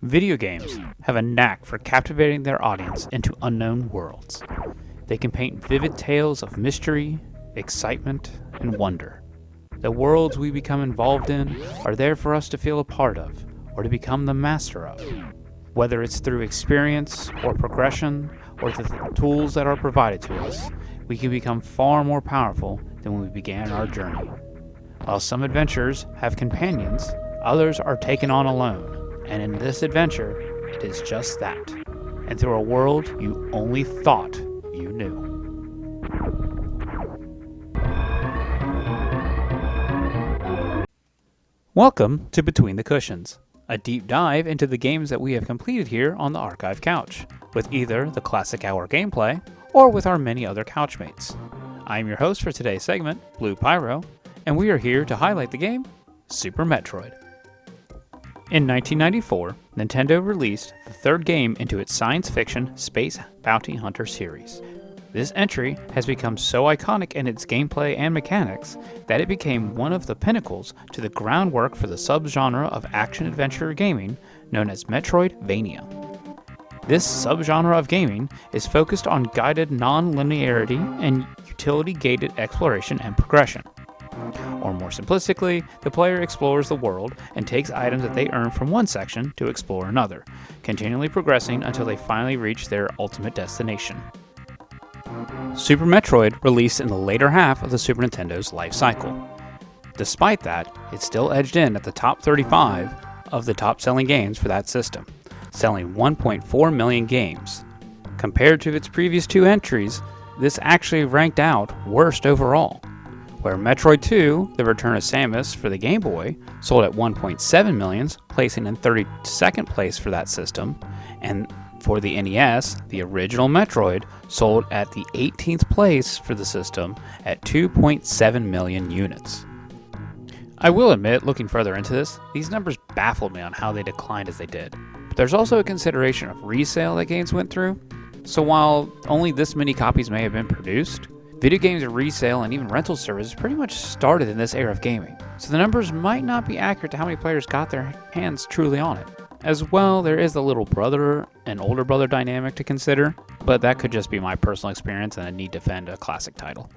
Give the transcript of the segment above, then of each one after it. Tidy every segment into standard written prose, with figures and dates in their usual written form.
Video games have a knack for captivating their audience into unknown worlds. They can paint vivid tales of mystery, excitement, and wonder. The worlds we become involved in are there for us to feel a part of, or to become the master of. Whether it's through experience or progression, or the tools that are provided to us, we can become far more powerful than when we began our journey. While some adventures have companions, others are taken on alone. And in this adventure, it is just that. And through a world you only thought you knew. Welcome to Between the Cushions, a deep dive into the games that we have completed here on the ArchiveCouch, with either the classic hour gameplay or with our many other couchmates. I am your host for today's segment, Blue Pyro, and we are here to highlight the game, Super Metroid. In 1994, Nintendo released the third game into its science fiction Space Bounty Hunter series. This entry has become so iconic in its gameplay and mechanics that it became one of the pinnacles to the groundwork for the subgenre of action-adventure gaming known as Metroidvania. This subgenre of gaming is focused on guided non-linearity and utility-gated exploration and progression. Or more simplistically, the player explores the world and takes items that they earn from one section to explore another, continually progressing until they finally reach their ultimate destination. Super Metroid released in the later half of the Super Nintendo's life cycle. Despite that, it still edged in at the top 35 of the top-selling games for that system, selling 1.4 million games. Compared to its previous two entries, this actually ranked out worst overall, where Metroid 2, The Return of Samus for the Game Boy, sold at 1.7 million, placing in 32nd place for that system, and for the NES, the original Metroid sold at the 18th place for the system at 2.7 million units. I will admit, looking further into this, these numbers baffled me on how they declined as they did. But there's also a consideration of resale that games went through, so while only this many copies may have been produced, video games resale and even rental services pretty much started in this era of gaming, so the numbers might not be accurate to how many players got their hands truly on it. As well, there is the little brother and older brother dynamic to consider, but that could just be my personal experience and a need to defend a classic title.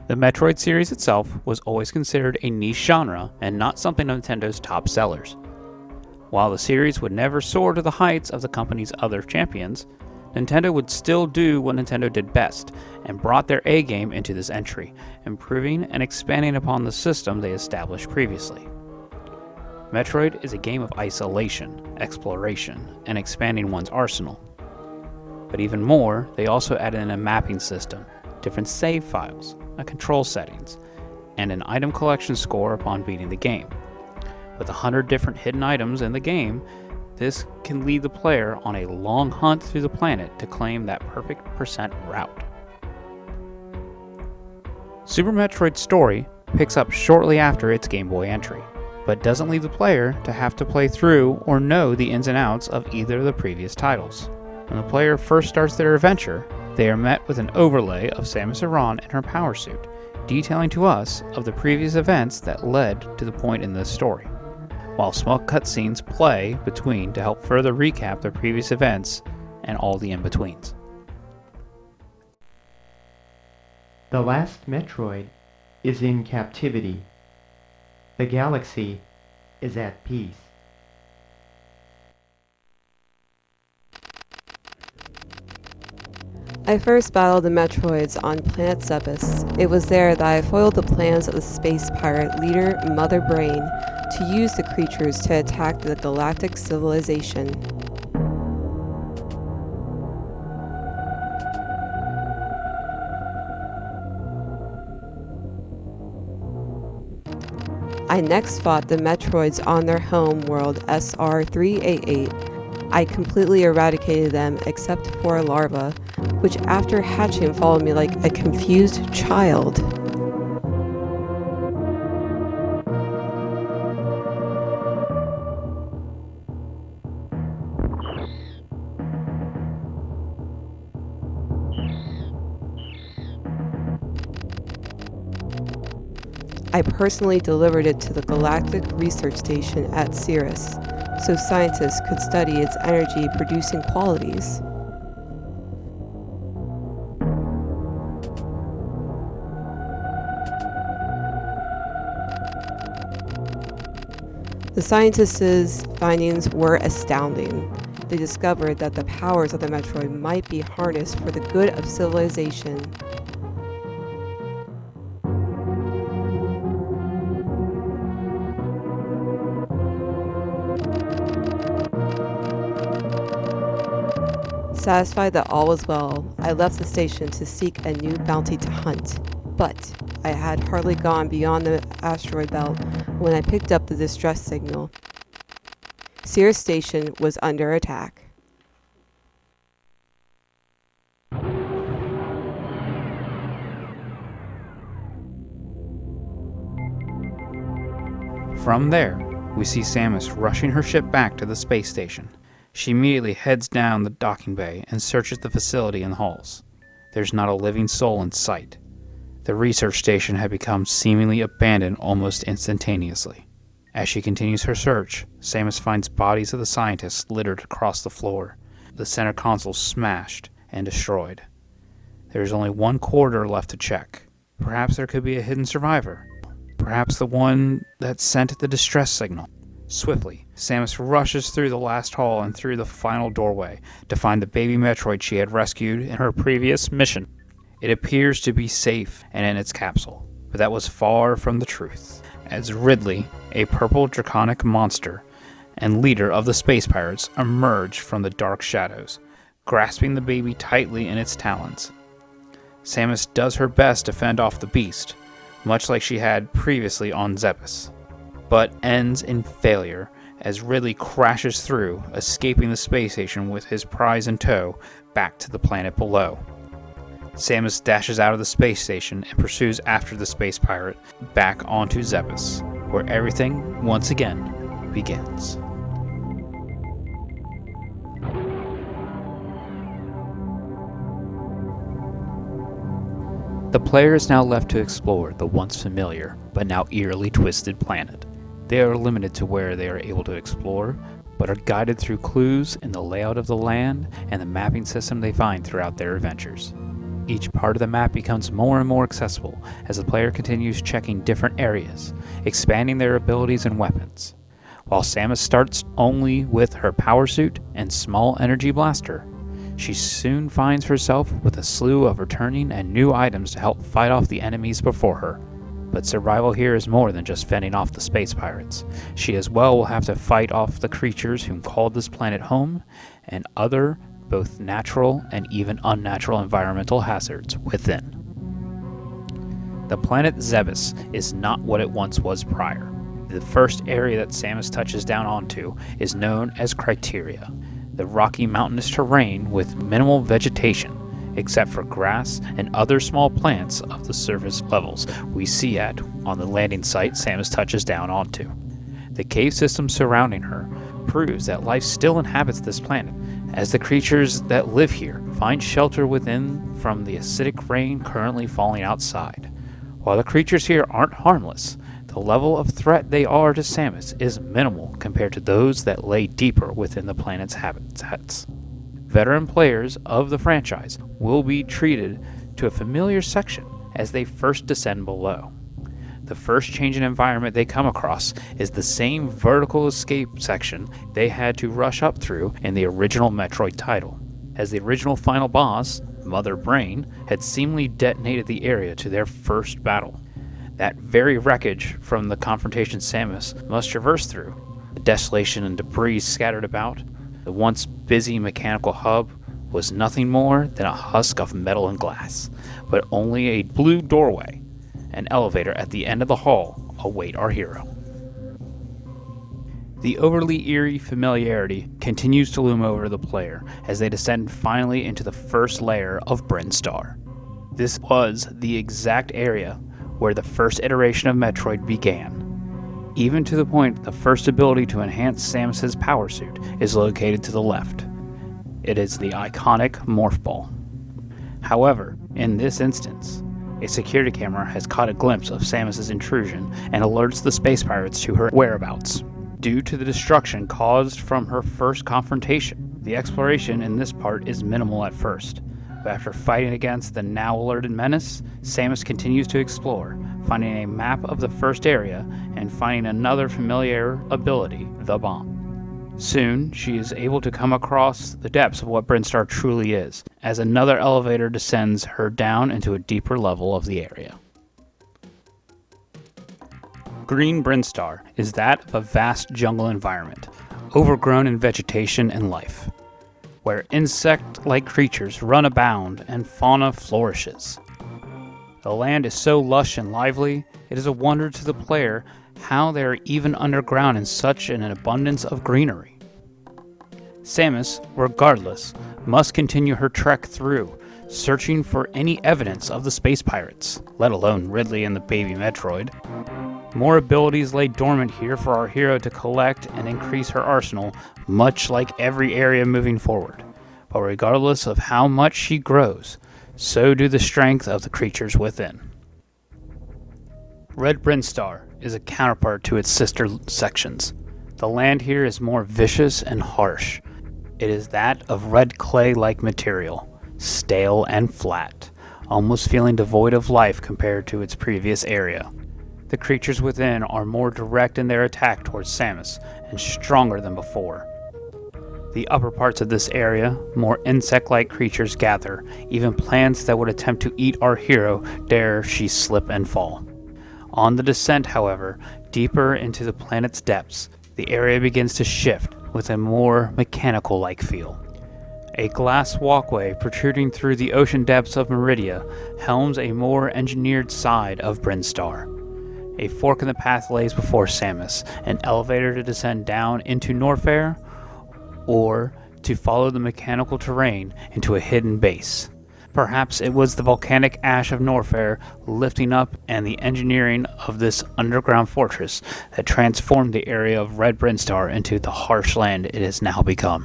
The Metroid series itself was always considered a niche genre and not something of Nintendo's top sellers. While the series would never soar to the heights of the company's other champions, Nintendo would still do what Nintendo did best and brought their A game into this entry, improving and expanding upon the system they established previously. Metroid is a game of isolation, exploration, and expanding one's arsenal. But even more, they also added in a mapping system, different save files, a control settings, and an item collection score upon beating the game. With 100 different hidden items in the game, this can lead the player on a long hunt through the planet to claim that perfect percent route. Super Metroid's story picks up shortly after its Game Boy entry, but doesn't leave the player to have to play through or know the ins and outs of either of the previous titles. When the player first starts their adventure, they are met with an overlay of Samus Aran and her power suit, detailing to us of the previous events that led to the point in this story, while small cutscenes play between to help further recap the previous events and all the in-betweens. The last Metroid is in captivity. The galaxy is at peace. I first battled the Metroids on planet Zebes. It was there that I foiled the plans of the space pirate leader Mother Brain to use the creatures to attack the galactic civilization. I next fought the Metroids on their home world SR-388. I completely eradicated them except for a larva, which after hatching followed me like a confused child. I personally delivered it to the Galactic Research Station at Cirrus, so scientists could study its energy-producing qualities. The scientists' findings were astounding. They discovered that the powers of the Metroid might be harnessed for the good of civilization. Satisfied that all was well, I left the station to seek a new bounty to hunt. But I had hardly gone beyond the asteroid belt when I picked up the distress signal. Sears Station was under attack. From there, we see Samus rushing her ship back to the space station. She immediately heads down the docking bay and searches the facility and halls. There's not a living soul in sight. The research station had become seemingly abandoned almost instantaneously. As she continues her search, Samus finds bodies of the scientists littered across the floor, the center console smashed and destroyed. There is only one corridor left to check. Perhaps there could be a hidden survivor. Perhaps the one that sent the distress signal. Swiftly, Samus rushes through the last hall and through the final doorway to find the baby Metroid she had rescued in her previous mission. It appears to be safe and in its capsule, but that was far from the truth, as Ridley, a purple draconic monster and leader of the space pirates, emerged from the dark shadows, grasping the baby tightly in its talons. Samus does her best to fend off the beast, much like she had previously on Zebes, but ends in failure as Ridley crashes through, escaping the space station with his prize in tow back to the planet below. Samus dashes out of the space station and pursues after the space pirate back onto Zebes, where everything once again begins. The player is now left to explore the once familiar, but now eerily twisted planet. They are limited to where they are able to explore, but are guided through clues in the layout of the land and the mapping system they find throughout their adventures. Each part of the map becomes more and more accessible as the player continues checking different areas, expanding their abilities and weapons. While Samus starts only with her power suit and small energy blaster, she soon finds herself with a slew of returning and new items to help fight off the enemies before her. But survival here is more than just fending off the space pirates. She as well will have to fight off the creatures whom called this planet home, and other, both natural and even unnatural environmental hazards within. The planet Zebes is not what it once was prior. The first area that Samus touches down onto is known as Criteria, the rocky mountainous terrain with minimal vegetation, except for grass and other small plants of the surface levels we see on the landing site Samus touches down onto. The cave system surrounding her proves that life still inhabits this planet, as the creatures that live here find shelter within from the acidic rain currently falling outside. While the creatures here aren't harmless, the level of threat they are to Samus is minimal compared to those that lay deeper within the planet's habitats. Veteran players of the franchise will be treated to a familiar section as they first descend below. The first change in environment they come across is the same vertical escape section they had to rush up through in the original Metroid title, as the original final boss, Mother Brain, had seemingly detonated the area to their first battle. That very wreckage from the confrontation Samus must traverse through, the desolation and debris scattered about, the once busy mechanical hub was nothing more than a husk of metal and glass, but only a blue doorway. An elevator at the end of the hall await our hero. The overly eerie familiarity continues to loom over the player as they descend finally into the first layer of Bryn Star. This was the exact area where the first iteration of Metroid began, even to the point the first ability to enhance Samus's power suit is located to the left. It is the iconic Morph Ball. However, in this instance, a security camera has caught a glimpse of Samus's intrusion and alerts the space pirates to her whereabouts. due to the destruction caused from her first confrontation. The exploration in this part is minimal at first, but after fighting against the now alerted menace, Samus continues to explore, finding a map of the first area and finding another familiar ability, the bomb. Soon, she is able to come across the depths of what Brinstar truly is, as another elevator descends her down into a deeper level of the area. Green Brinstar is that of a vast jungle environment, overgrown in vegetation and life, where insect-like creatures run abound and fauna flourishes. The land is so lush and lively, it is a wonder to the player how they are even underground in such an abundance of greenery. Samus, regardless, must continue her trek through, searching for any evidence of the space pirates, let alone Ridley and the baby Metroid. More abilities lay dormant here for our hero to collect and increase her arsenal, much like every area moving forward. But regardless of how much she grows, so do the strength of the creatures within. Red Brinstar is a counterpart to its sister sections. The land here is more vicious and harsh. It is that of red clay-like material, stale and flat, almost feeling devoid of life compared to its previous area. The creatures within are more direct in their attack towards Samus and stronger than before. The upper parts of this area, more insect-like creatures gather, even plants that would attempt to eat our hero dare she slip and fall. On the descent, however, deeper into the planet's depths, the area begins to shift with a more mechanical-like feel. A glass walkway protruding through the ocean depths of Meridia helms a more engineered side of Brinstar. A fork in the path lays before Samus, an elevator to descend down into Norfair, or to follow the mechanical terrain into a hidden base. Perhaps it was the volcanic ash of Norfair lifting up and the engineering of this underground fortress that transformed the area of Red Brinstar into the harsh land it has now become.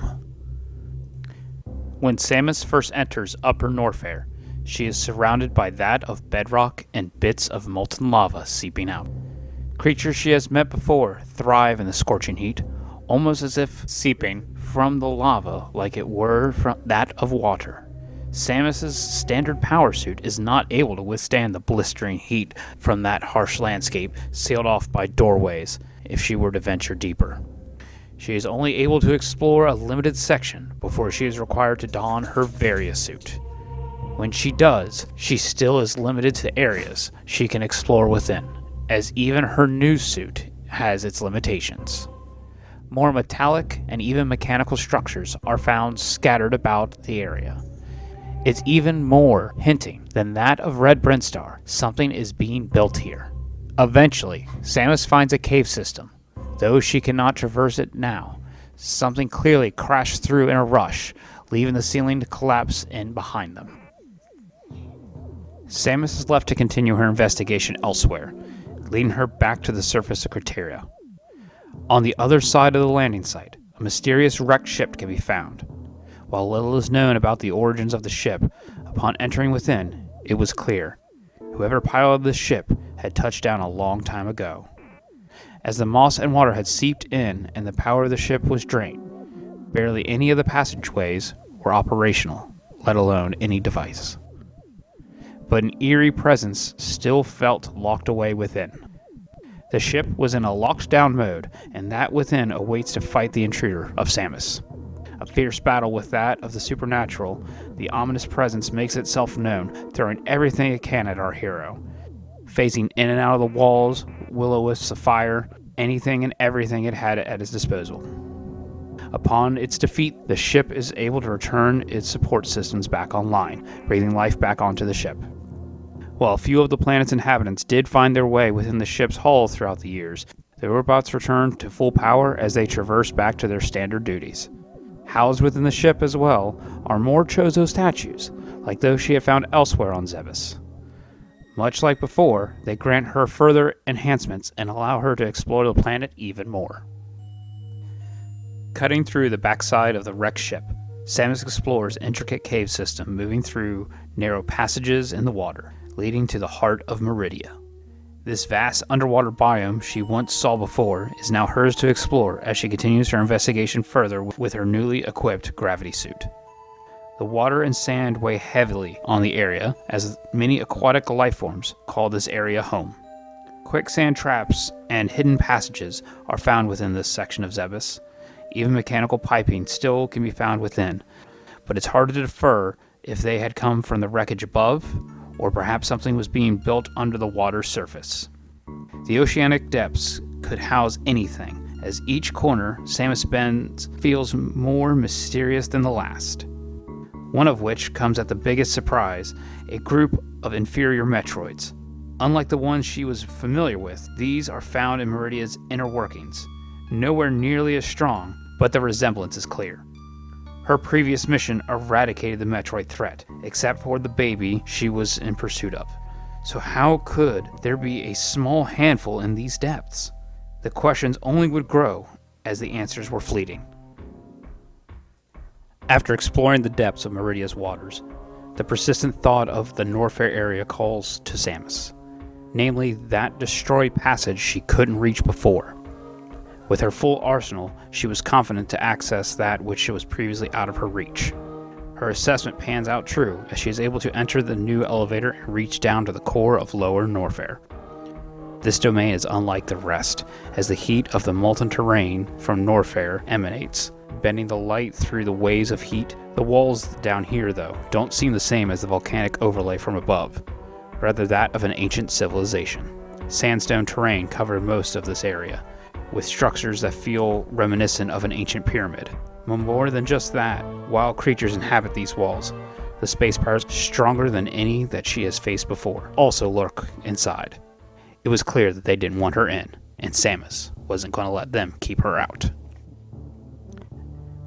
When Samus first enters Upper Norfair, she is surrounded by that of bedrock and bits of molten lava seeping out. Creatures she has met before thrive in the scorching heat, almost as if seeping from the lava like it were from that of water. Samus's standard power suit is not able to withstand the blistering heat from that harsh landscape sealed off by doorways if she were to venture deeper. She is only able to explore a limited section before she is required to don her Varia suit. When she does, she still is limited to areas she can explore within, as even her new suit has its limitations. More metallic and even mechanical structures are found scattered about the area. It's even more hinting than that of Red Brinstar. Something is being built here. Eventually, Samus finds a cave system. Though she cannot traverse it now, something clearly crashed through in a rush, leaving the ceiling to collapse in behind them. Samus is left to continue her investigation elsewhere, leading her back to the surface of Crateria. On the other side of the landing site, a mysterious wrecked ship can be found. While little is known about the origins of the ship, upon entering within, it was clear. Whoever piloted the ship had touched down a long time ago. As the moss and water had seeped in and the power of the ship was drained, barely any of the passageways were operational, let alone any device. But an eerie presence still felt locked away within. The ship was in a locked-down mode, and that within awaits to fight the intruder of Samus. A fierce battle with that of the supernatural, the ominous presence makes itself known, throwing everything it can at our hero. Phasing in and out of the walls, will-o-wisps of fire, anything and everything it had at its disposal. Upon its defeat, the ship is able to return its support systems back online, breathing life back onto the ship. While a few of the planet's inhabitants did find their way within the ship's hull throughout the years, the robots returned to full power as they traversed back to their standard duties. Housed within the ship as well are more Chozo statues, like those she had found elsewhere on Zebes. Much like before, they grant her further enhancements and allow her to explore the planet even more. Cutting through the backside of the wrecked ship, Samus explores an intricate cave system moving through narrow passages in the water, leading to the heart of Meridia. This vast underwater biome she once saw before is now hers to explore as she continues her investigation further with her newly equipped gravity suit. The water and sand weigh heavily on the area, as many aquatic lifeforms call this area home. Quicksand traps and hidden passages are found within this section of Zebes. Even mechanical piping still can be found within, but it's hard to defer if they had come from the wreckage above, or perhaps something was being built under the water's surface. The oceanic depths could house anything, as each corner Samus bends feels more mysterious than the last. One of which comes at the biggest surprise, a group of inferior Metroids. Unlike the ones she was familiar with, these are found in Meridia's inner workings. Nowhere nearly as strong, but the resemblance is clear. Her previous mission eradicated the Metroid threat, except for the baby she was in pursuit of. So how could there be a small handful in these depths? The questions only would grow as the answers were fleeting. After exploring the depths of Meridia's waters, the persistent thought of the Norfair area calls to Samus, namely that destroyed passage she couldn't reach before. With her full arsenal, she was confident to access that which was previously out of her reach. Her assessment pans out true, as she is able to enter the new elevator and reach down to the core of Lower Norfair. This domain is unlike the rest, as the heat of the molten terrain from Norfair emanates, bending the light through the waves of heat. The walls down here, though, don't seem the same as the volcanic overlay from above, rather that of an ancient civilization. Sandstone terrain covered most of this area, with structures that feel reminiscent of an ancient pyramid. More than just that, wild creatures inhabit these walls. The space powers, stronger than any that she has faced before, also lurk inside. It was clear that they didn't want her in, and Samus wasn't going to let them keep her out.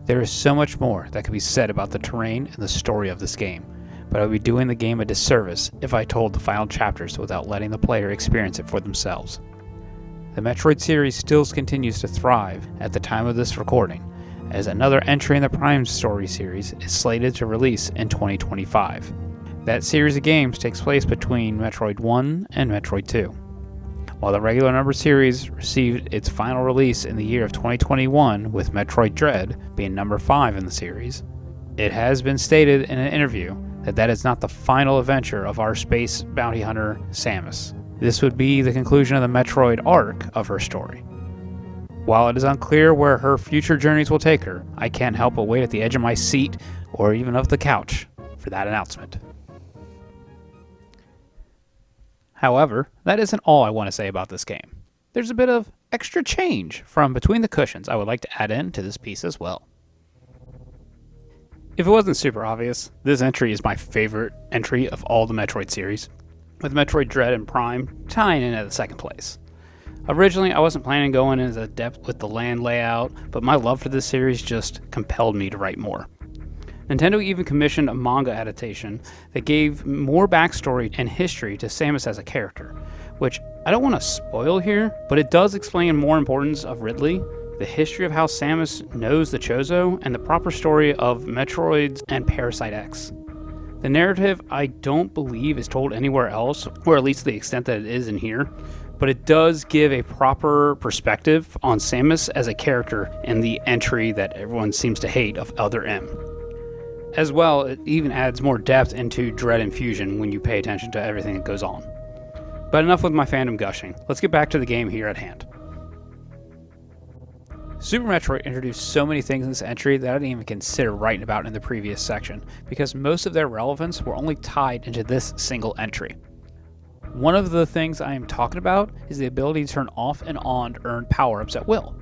There is so much more that could be said about the terrain and the story of this game, but I would be doing the game a disservice if I told the final chapters without letting the player experience it for themselves. The Metroid series still continues to thrive at the time of this recording, as another entry in the Prime story series is slated to release in 2025. That series of games takes place between Metroid 1 and Metroid 2. While the regular number series received its final release in the year of 2021 with Metroid Dread being number 5 in the series, it has been stated in an interview that that is not the final adventure of our space bounty hunter Samus. This would be the conclusion of the Metroid arc of her story. While it is unclear where her future journeys will take her, I can't help but wait at the edge of my seat, or even of the couch, for that announcement. However, that isn't all I want to say about this game. There's a bit of extra change from between the cushions I would like to add in to this piece as well. If it wasn't super obvious, this entry is my favorite entry of all the Metroid series, with Metroid Dread and Prime tying in at the second place. Originally, I wasn't planning on going into depth with the land layout, but my love for this series just compelled me to write more. Nintendo even commissioned a manga adaptation that gave more backstory and history to Samus as a character, which I don't want to spoil here, but it does explain more importance of Ridley, the history of how Samus knows the Chozo, and the proper story of Metroids and Parasite X. The narrative I don't believe is told anywhere else, or at least to the extent that it is in here, but it does give a proper perspective on Samus as a character in the entry that everyone seems to hate of Other M. As well, it even adds more depth into Dread and Fusion when you pay attention to everything that goes on. But enough with my fandom gushing. Let's get back to the game here at hand. Super Metroid introduced so many things in this entry that I didn't even consider writing about in the previous section, because most of their relevance were only tied into this single entry. One of the things I am talking about is the ability to turn off and on to earn power-ups at will.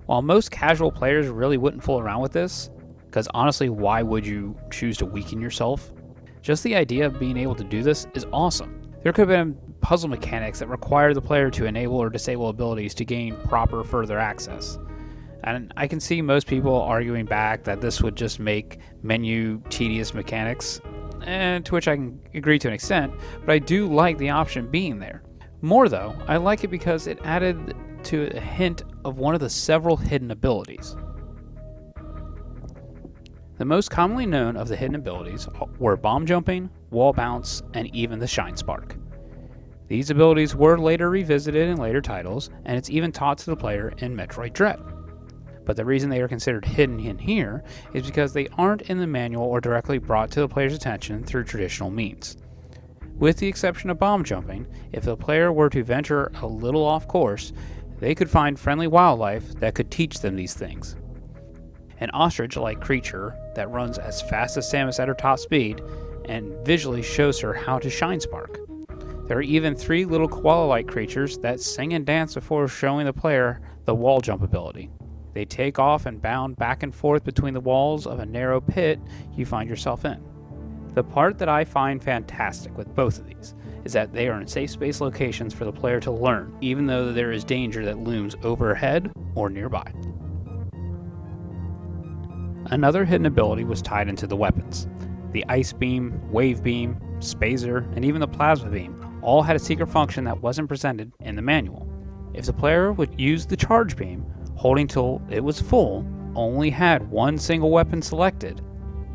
While most casual players really wouldn't fool around with this, because honestly, why would you choose to weaken yourself? Just the idea of being able to do this is awesome. There could have been puzzle mechanics that require the player to enable or disable abilities to gain proper further access. And I can see most people arguing back that this would just make menu tedious mechanics, and to which I can agree to an extent, but I do like the option being there. More though, I like it because it added to a hint of one of the several hidden abilities. The most commonly known of the hidden abilities were bomb jumping, wall bounce, and even the shine spark. These abilities were later revisited in later titles, and it's even taught to the player in Metroid Dread. But the reason they are considered hidden in here is because they aren't in the manual or directly brought to the player's attention through traditional means. With the exception of bomb jumping, if the player were to venture a little off course, they could find friendly wildlife that could teach them these things. An ostrich-like creature that runs as fast as Samus at her top speed and visually shows her how to shine spark. There are even 3 little koala-like creatures that sing and dance before showing the player the wall jump ability. They take off and bound back and forth between the walls of a narrow pit you find yourself in. The part that I find fantastic with both of these is that they are in safe space locations for the player to learn, even though there is danger that looms overhead or nearby. Another hidden ability was tied into the weapons. The Ice Beam, Wave Beam, Spazer, and even the Plasma Beam all had a secret function that wasn't presented in the manual. If the player would use the Charge Beam, holding till it was full, only had one single weapon selected,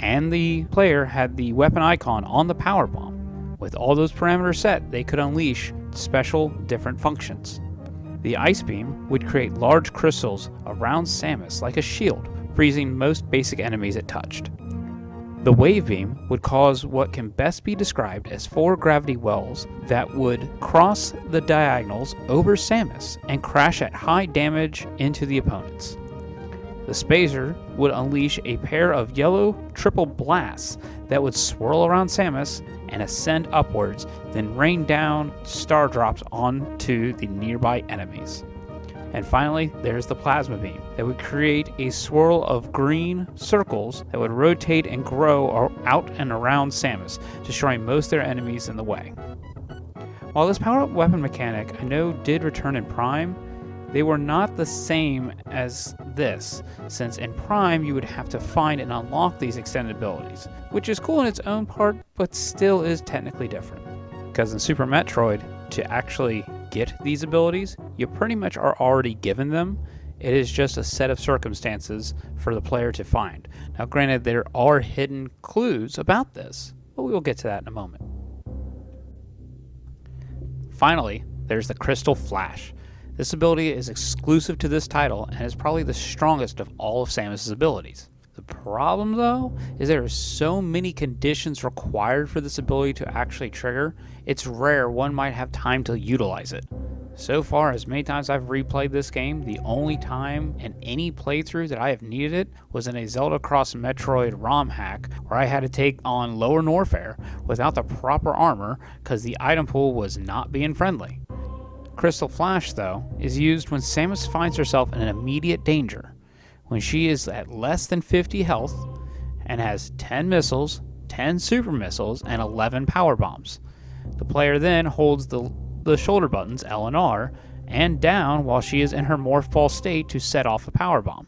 and the player had the weapon icon on the power bomb. With all those parameters set, they could unleash special different functions. The Ice Beam would create large crystals around Samus like a shield, freezing most basic enemies it touched. The Wave Beam would cause what can best be described as 4 gravity wells that would cross the diagonals over Samus and crash at high damage into the opponents. The Spazer would unleash a pair of yellow triple blasts that would swirl around Samus and ascend upwards, then rain down star drops onto the nearby enemies. And finally, there's the Plasma Beam that would create a swirl of green circles that would rotate and grow out and around Samus, destroying most of their enemies in the way. While this power-up weapon mechanic I know did return in Prime, they were not the same as this, since in Prime you would have to find and unlock these extended abilities, which is cool in its own part, but still is technically different. Because in Super Metroid, to actually get these abilities, you pretty much are already given them. It is just a set of circumstances for the player to find. Now granted, there are hidden clues about this, but we will get to that in a moment. Finally, there's the Crystal Flash. This ability is exclusive to this title and is probably the strongest of all of Samus' abilities. The problem, though, is there are so many conditions required for this ability to actually trigger, it's rare one might have time to utilize it. So far, as many times I've replayed this game, the only time in any playthrough that I have needed it was in a Zelda Cross Metroid ROM hack where I had to take on Lower Norfair without the proper armor because the item pool was not being friendly. Crystal Flash, though, is used when Samus finds herself in an immediate danger, when she is at less than 50 health and has 10 missiles, 10 super missiles, and 11 power bombs. The player then holds the shoulder buttons L and R and down while she is in her morph ball state to set off a power bomb.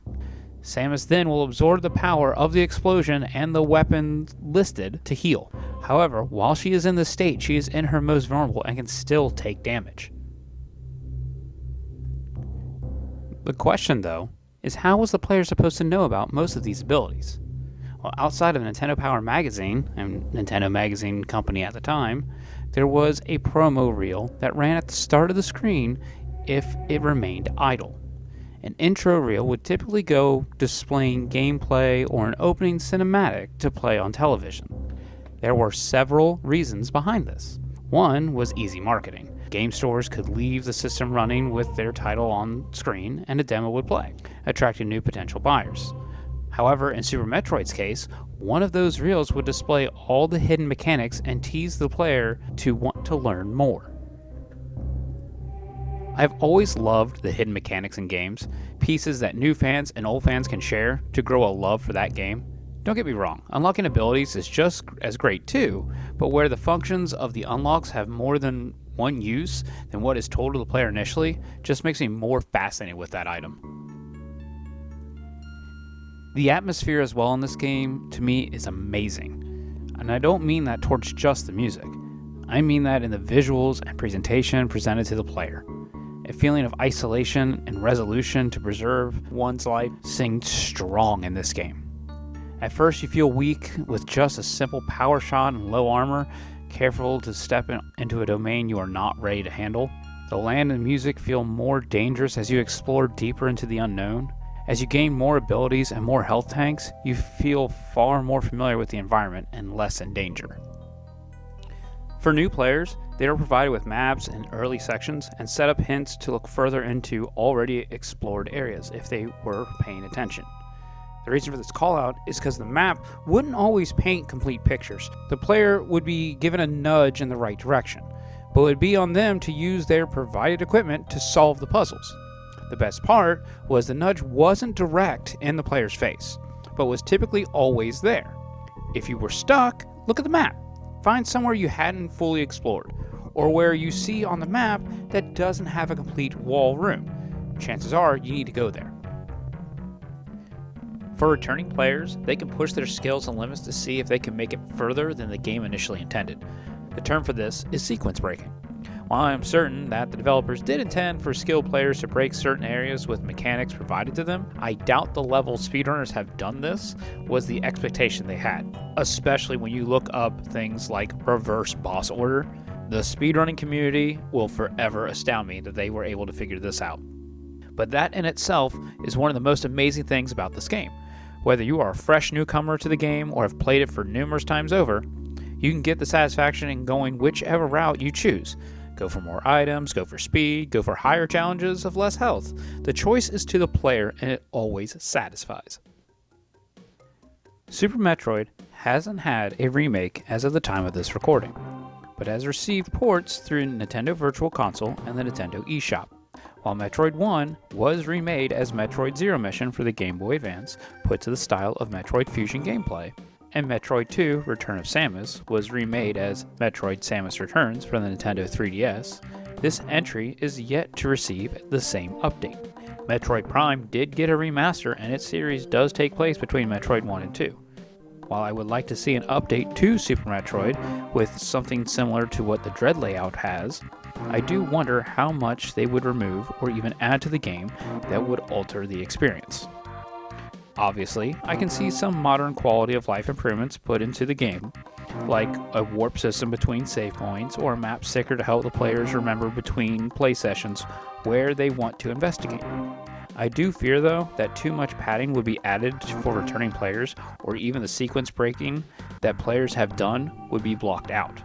Samus then will absorb the power of the explosion and the weapon listed to heal. However, while she is in this state, she is in her most vulnerable and can still take damage. The question, though, is how was the player supposed to know about most of these abilities? Well, outside of Nintendo Power Magazine, and Nintendo Magazine Company at the time, there was a promo reel that ran at the start of the screen if it remained idle. An intro reel would typically go displaying gameplay or an opening cinematic to play on television. There were several reasons behind this. One was easy marketing. Game stores could leave the system running with their title on screen and a demo would play, attracting new potential buyers. However, in Super Metroid's case, one of those reels would display all the hidden mechanics and tease the player to want to learn more. I've always loved the hidden mechanics in games, pieces that new fans and old fans can share to grow a love for that game. Don't get me wrong, unlocking abilities is just as great too, but where the functions of the unlocks have more than one use than what is told to the player initially just makes me more fascinated with that item. The atmosphere as well in this game, to me, is amazing. And I don't mean that towards just the music. I mean that in the visuals and presentation presented to the player. A feeling of isolation and resolution to preserve one's life sings strong in this game. At first you feel weak with just a simple power shot and low armor careful to step into a domain you are not ready to handle. The land and music feel more dangerous as you explore deeper into the unknown. As you gain more abilities and more health tanks, you feel far more familiar with the environment and less in danger. For new players, they are provided with maps in early sections and set up hints to look further into already explored areas if they were paying attention. The reason for this call out is because the map wouldn't always paint complete pictures. The player would be given a nudge in the right direction, but it would be on them to use their provided equipment to solve the puzzles. The best part was the nudge wasn't direct in the player's face, but was typically always there. If you were stuck, look at the map. Find somewhere you hadn't fully explored, or where you see on the map that doesn't have a complete wall room. Chances are you need to go there. For returning players, they can push their skills and limits to see if they can make it further than the game initially intended. The term for this is sequence breaking. While I am certain that the developers did intend for skilled players to break certain areas with mechanics provided to them, I doubt the level speedrunners have done this was the expectation they had, especially when you look up things like reverse boss order. The speedrunning community will forever astound me that they were able to figure this out. But that in itself is one of the most amazing things about this game. Whether you are a fresh newcomer to the game or have played it for numerous times over, you can get the satisfaction in going whichever route you choose. Go for more items, go for speed, go for higher challenges of less health. The choice is to the player and it always satisfies. Super Metroid hasn't had a remake as of the time of this recording, but has received ports through Nintendo Virtual Console and the Nintendo eShop. While Metroid 1 was remade as Metroid Zero Mission for the Game Boy Advance, put to the style of Metroid Fusion gameplay, and Metroid 2 Return of Samus was remade as Metroid Samus Returns for the Nintendo 3DS, this entry is yet to receive the same update. Metroid Prime did get a remaster and its series does take place between Metroid 1 and 2. While I would like to see an update to Super Metroid with something similar to what the Dread layout has, I do wonder how much they would remove or even add to the game that would alter the experience. Obviously, I can see some modern quality of life improvements put into the game, like a warp system between save points or a map sticker to help the players remember between play sessions where they want to investigate. I do fear though that too much padding would be added for returning players, or even the sequence breaking that players have done would be blocked out.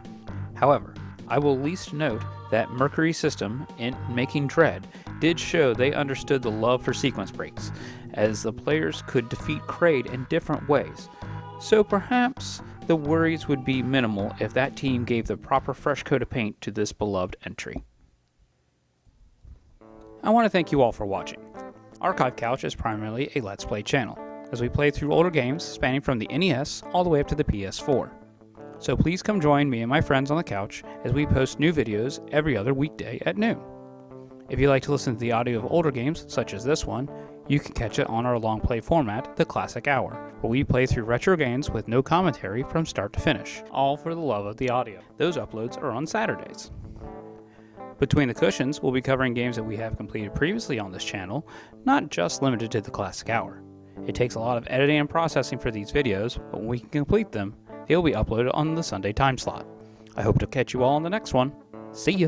However, I will at least note that Mercury's system in making Dread did show they understood the love for sequence breaks, as the players could defeat Kraid in different ways. So perhaps the worries would be minimal if that team gave the proper fresh coat of paint to this beloved entry. I want to thank you all for watching. ArchiveCouch is primarily a Let's Play channel, as we play through older games spanning from the NES all the way up to the PS4. So please come join me and my friends on the couch as we post new videos every other weekday at noon. If you like to listen to the audio of older games, such as this one, you can catch it on our long play format, the Classic Hour, where we play through retro games with no commentary from start to finish, all for the love of the audio. Those uploads are on Saturdays. Between the Cushions, we'll be covering games that we have completed previously on this channel, not just limited to the Classic Hour. It takes a lot of editing and processing for these videos, but when we can complete them, they'll be uploaded on the Sunday time slot. I hope to catch you all on the next one. See ya!